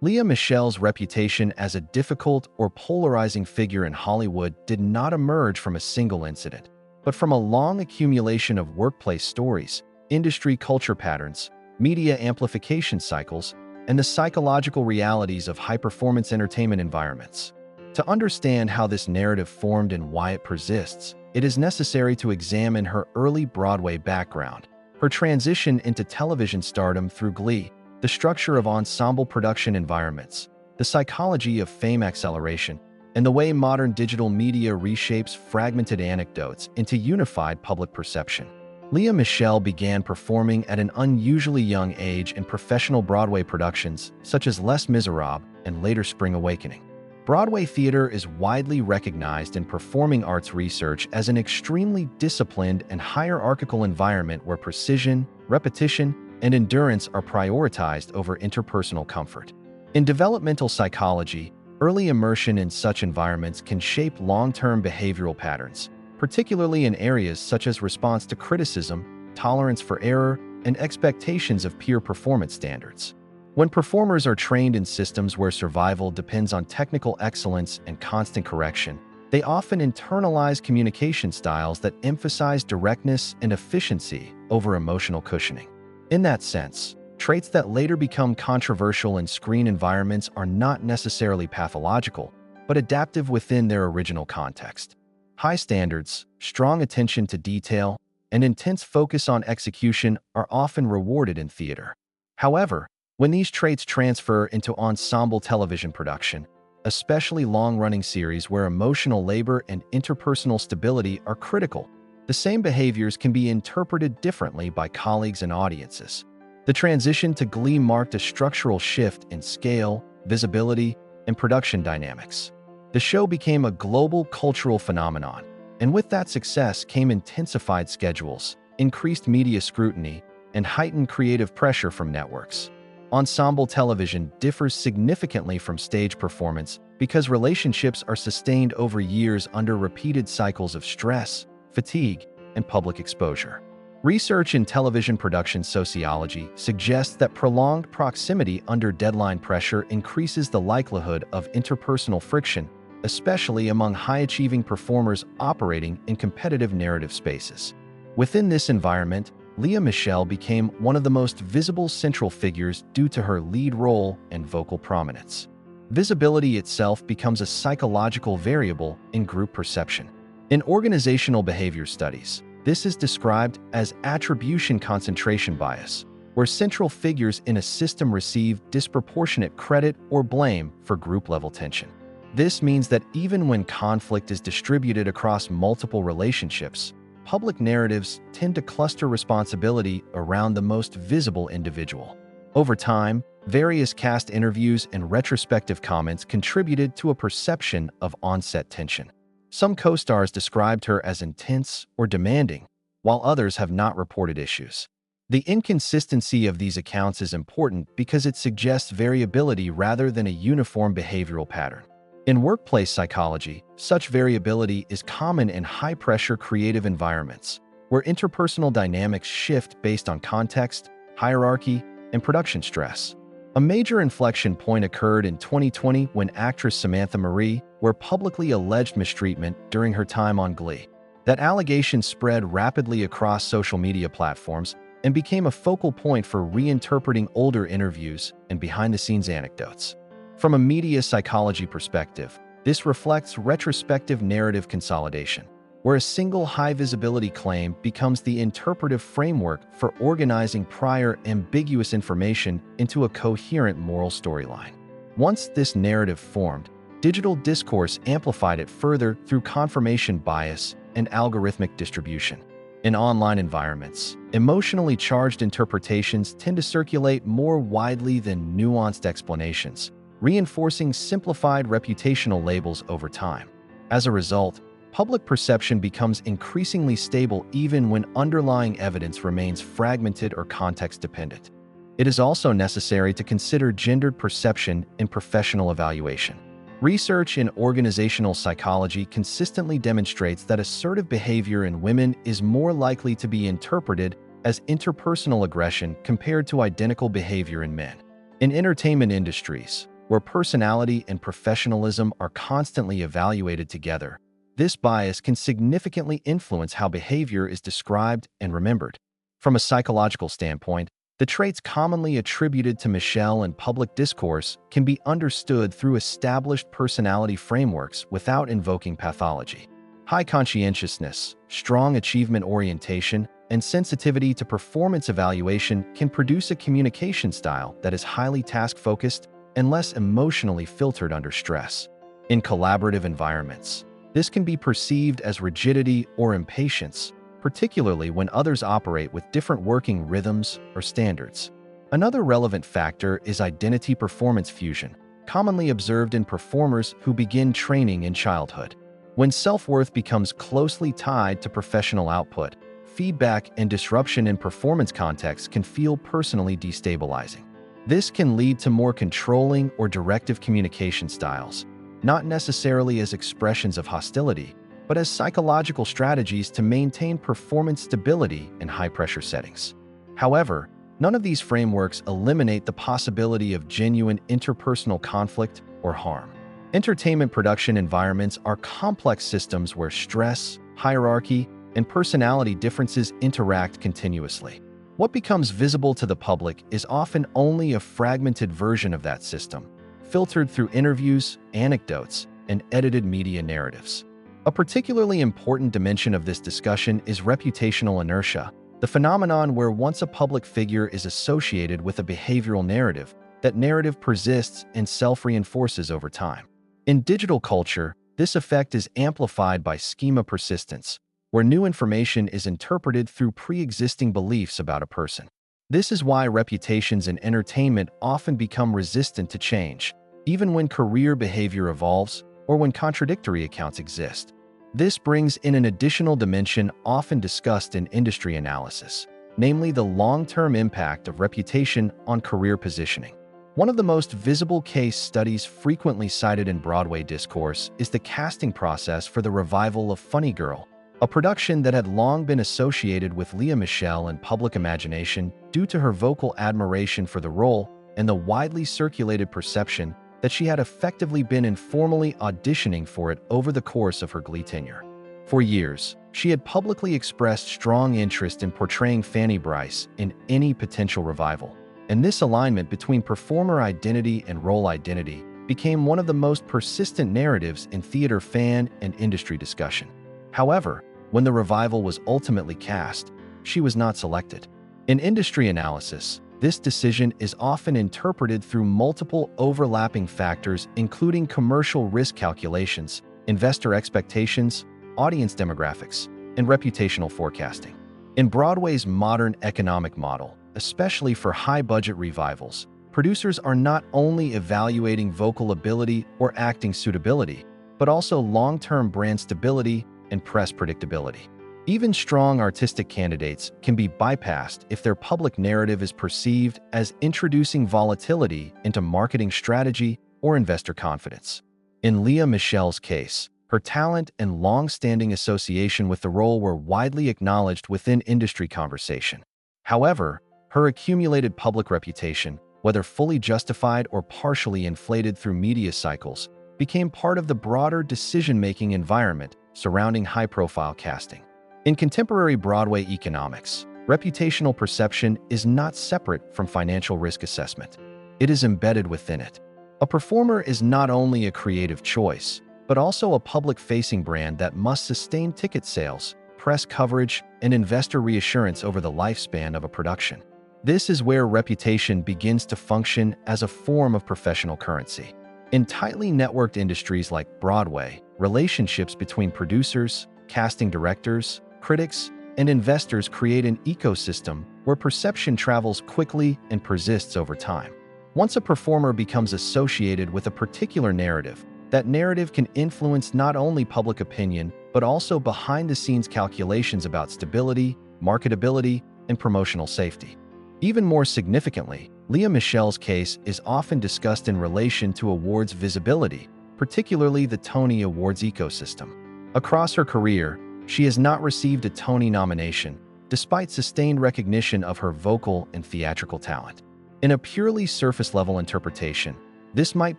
Lea Michele's reputation as a difficult or polarizing figure in Hollywood did not emerge from a single incident, but from a long accumulation of workplace stories, industry culture patterns, media amplification cycles, and the psychological realities of high-performance entertainment environments. To understand how this narrative formed and why it persists, it is necessary to examine her early Broadway background, her transition into television stardom through Glee, the structure of ensemble production environments, the psychology of fame acceleration, and the way modern digital media reshapes fragmented anecdotes into unified public perception. Lea Michele began performing at an unusually young age in professional Broadway productions such as Les Miserables and later Spring Awakening. Broadway theater is widely recognized in performing arts research as an extremely disciplined and hierarchical environment where precision, repetition, and endurance are prioritized over interpersonal comfort. In developmental psychology, early immersion in such environments can shape long-term behavioral patterns, particularly in areas such as response to criticism, tolerance for error, and expectations of peer performance standards. When performers are trained in systems where survival depends on technical excellence and constant correction, they often internalize communication styles that emphasize directness and efficiency over emotional cushioning. In that sense, traits that later become controversial in screen environments are not necessarily pathological, but adaptive within their original context. High standards, strong attention to detail, and intense focus on execution are often rewarded in theater. However, when these traits transfer into ensemble television production, especially long-running series where emotional labor and interpersonal stability are critical, the same behaviors can be interpreted differently by colleagues and audiences. The transition to Glee marked a structural shift in scale, visibility, and production dynamics. The show became a global cultural phenomenon, and with that success came intensified schedules, increased media scrutiny, and heightened creative pressure from networks. Ensemble television differs significantly from stage performance because relationships are sustained over years under repeated cycles of stress, fatigue, and public exposure. Research in television production sociology suggests that prolonged proximity under deadline pressure increases the likelihood of interpersonal friction, especially among high-achieving performers operating in competitive narrative spaces. Within this environment, Lea Michele became one of the most visible central figures due to her lead role and vocal prominence. Visibility itself becomes a psychological variable in group perception. In organizational behavior studies, this is described as attribution concentration bias, where central figures in a system receive disproportionate credit or blame for group-level tension. This means that even when conflict is distributed across multiple relationships, public narratives tend to cluster responsibility around the most visible individual. Over time, various cast interviews and retrospective comments contributed to a perception of on-set tension. Some co-stars described her as intense or demanding, while others have not reported issues. The inconsistency of these accounts is important because it suggests variability rather than a uniform behavioral pattern. In workplace psychology, such variability is common in high-pressure creative environments, where interpersonal dynamics shift based on context, hierarchy, and production stress. A major inflection point occurred in 2020 when actress Samantha Marie were publicly alleged mistreatment during her time on Glee. That allegation spread rapidly across social media platforms and became a focal point for reinterpreting older interviews and behind-the-scenes anecdotes. From a media psychology perspective, this reflects retrospective narrative consolidation, where a single high-visibility claim becomes the interpretive framework for organizing prior ambiguous information into a coherent moral storyline. Once this narrative formed, digital discourse amplified it further through confirmation bias and algorithmic distribution. In online environments, emotionally charged interpretations tend to circulate more widely than nuanced explanations, reinforcing simplified reputational labels over time. As a result, public perception becomes increasingly stable even when underlying evidence remains fragmented or context-dependent. It is also necessary to consider gendered perception in professional evaluation. Research in organizational psychology consistently demonstrates that assertive behavior in women is more likely to be interpreted as interpersonal aggression compared to identical behavior in men. In entertainment industries, where personality and professionalism are constantly evaluated together, this bias can significantly influence how behavior is described and remembered. From a psychological standpoint, the traits commonly attributed to Michele in public discourse can be understood through established personality frameworks without invoking pathology. High conscientiousness, strong achievement orientation, and sensitivity to performance evaluation can produce a communication style that is highly task-focused and less emotionally filtered under stress. In collaborative environments, this can be perceived as rigidity or impatience, particularly when others operate with different working rhythms or standards. Another relevant factor is identity performance fusion, commonly observed in performers who begin training in childhood. When self-worth becomes closely tied to professional output, feedback and disruption in performance contexts can feel personally destabilizing. This can lead to more controlling or directive communication styles, not necessarily as expressions of hostility, but as psychological strategies to maintain performance stability in high-pressure settings. However, none of these frameworks eliminate the possibility of genuine interpersonal conflict or harm. Entertainment production environments are complex systems where stress, hierarchy, and personality differences interact continuously. What becomes visible to the public is often only a fragmented version of that system, filtered through interviews, anecdotes, and edited media narratives. A particularly important dimension of this discussion is reputational inertia, the phenomenon where once a public figure is associated with a behavioral narrative, that narrative persists and self-reinforces over time. In digital culture, this effect is amplified by schema persistence, where new information is interpreted through pre-existing beliefs about a person. This is why reputations in entertainment often become resistant to change, even when career behavior evolves or when contradictory accounts exist. This brings in an additional dimension often discussed in industry analysis, namely the long-term impact of reputation on career positioning. One of the most visible case studies frequently cited in Broadway discourse is the casting process for the revival of Funny Girl, a production that had long been associated with Lea Michele in public imagination due to her vocal admiration for the role and the widely circulated perception that she had effectively been informally auditioning for it over the course of her Glee tenure. For years, she had publicly expressed strong interest in portraying Fanny Brice in any potential revival, and this alignment between performer identity and role identity became one of the most persistent narratives in theater fan and industry discussion. However, when the revival was ultimately cast, she was not selected. In industry analysis, this decision is often interpreted through multiple overlapping factors, including commercial risk calculations, investor expectations, audience demographics, and reputational forecasting. In Broadway's modern economic model, especially for high-budget revivals, producers are not only evaluating vocal ability or acting suitability, but also long-term brand stability and press predictability. Even strong artistic candidates can be bypassed if their public narrative is perceived as introducing volatility into marketing strategy or investor confidence. In Lea Michele's case, her talent and long-standing association with the role were widely acknowledged within industry conversation. However, her accumulated public reputation, whether fully justified or partially inflated through media cycles, became part of the broader decision-making environment surrounding high-profile casting. In contemporary Broadway economics, reputational perception is not separate from financial risk assessment. It is embedded within it. A performer is not only a creative choice, but also a public-facing brand that must sustain ticket sales, press coverage, and investor reassurance over the lifespan of a production. This is where reputation begins to function as a form of professional currency. In tightly networked industries like Broadway, relationships between producers, casting directors, critics, and investors create an ecosystem where perception travels quickly and persists over time. Once a performer becomes associated with a particular narrative, that narrative can influence not only public opinion, but also behind-the-scenes calculations about stability, marketability, and promotional safety. Even more significantly, Lea Michele's case is often discussed in relation to awards visibility, particularly the Tony Awards ecosystem. Across her career, she has not received a Tony nomination, despite sustained recognition of her vocal and theatrical talent. In a purely surface-level interpretation, this might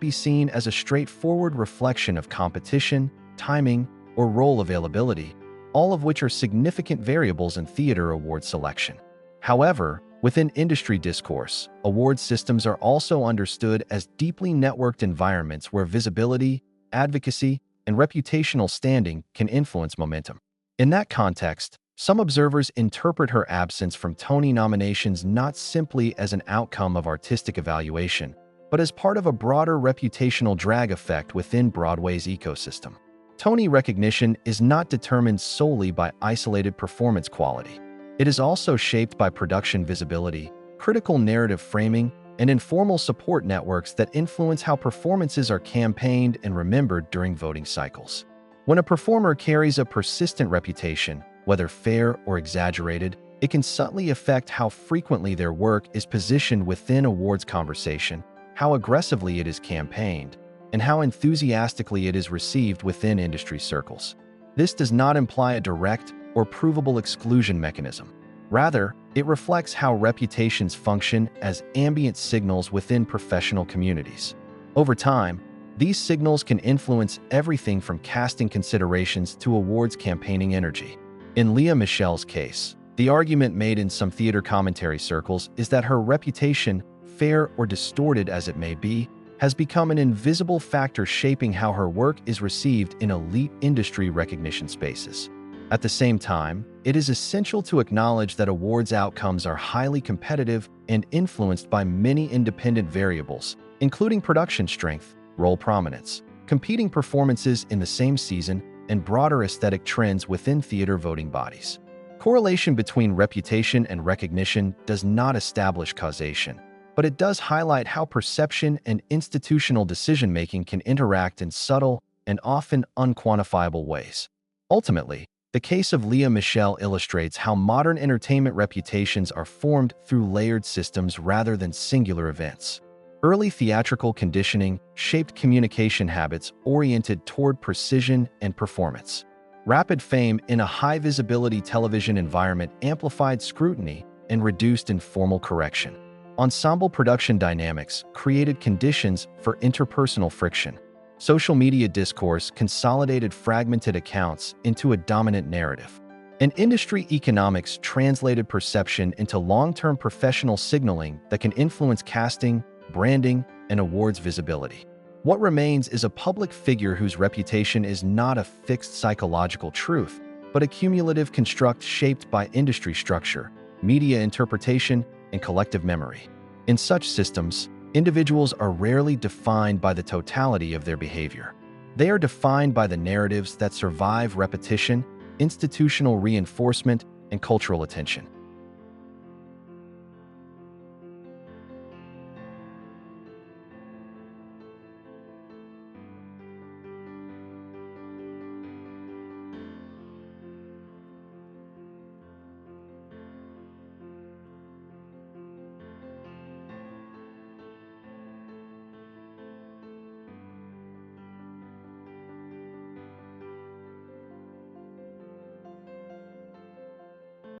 be seen as a straightforward reflection of competition, timing, or role availability, all of which are significant variables in theater award selection. However, within industry discourse, award systems are also understood as deeply networked environments where visibility, advocacy, and reputational standing can influence momentum. In that context, some observers interpret her absence from Tony nominations not simply as an outcome of artistic evaluation, but as part of a broader reputational drag effect within Broadway's ecosystem. Tony recognition is not determined solely by isolated performance quality. It is also shaped by production visibility, critical narrative framing, and informal support networks that influence how performances are campaigned and remembered during voting cycles. When a performer carries a persistent reputation, whether fair or exaggerated, it can subtly affect how frequently their work is positioned within awards conversation, how aggressively it is campaigned, and how enthusiastically it is received within industry circles. This does not imply a direct or provable exclusion mechanism. Rather, it reflects how reputations function as ambient signals within professional communities. Over time, these signals can influence everything from casting considerations to awards campaigning energy. In Lea Michele's case, the argument made in some theater commentary circles is that her reputation, fair or distorted as it may be, has become an invisible factor shaping how her work is received in elite industry recognition spaces. At the same time, it is essential to acknowledge that awards outcomes are highly competitive and influenced by many independent variables, including production strength, role prominence, competing performances in the same season, and broader aesthetic trends within theater voting bodies. Correlation between reputation and recognition does not establish causation, but it does highlight how perception and institutional decision-making can interact in subtle and often unquantifiable ways. Ultimately, the case of Lea Michele illustrates how modern entertainment reputations are formed through layered systems rather than singular events. Early theatrical conditioning shaped communication habits oriented toward precision and performance. Rapid fame in a high-visibility television environment amplified scrutiny and reduced informal correction. Ensemble production dynamics created conditions for interpersonal friction. Social media discourse consolidated fragmented accounts into a dominant narrative. And industry economics translated perception into long-term professional signaling that can influence casting, branding, and awards visibility. What remains is a public figure whose reputation is not a fixed psychological truth, but a cumulative construct shaped by industry structure, media interpretation, and collective memory. In such systems, individuals are rarely defined by the totality of their behavior. They are defined by the narratives that survive repetition, institutional reinforcement, and cultural attention.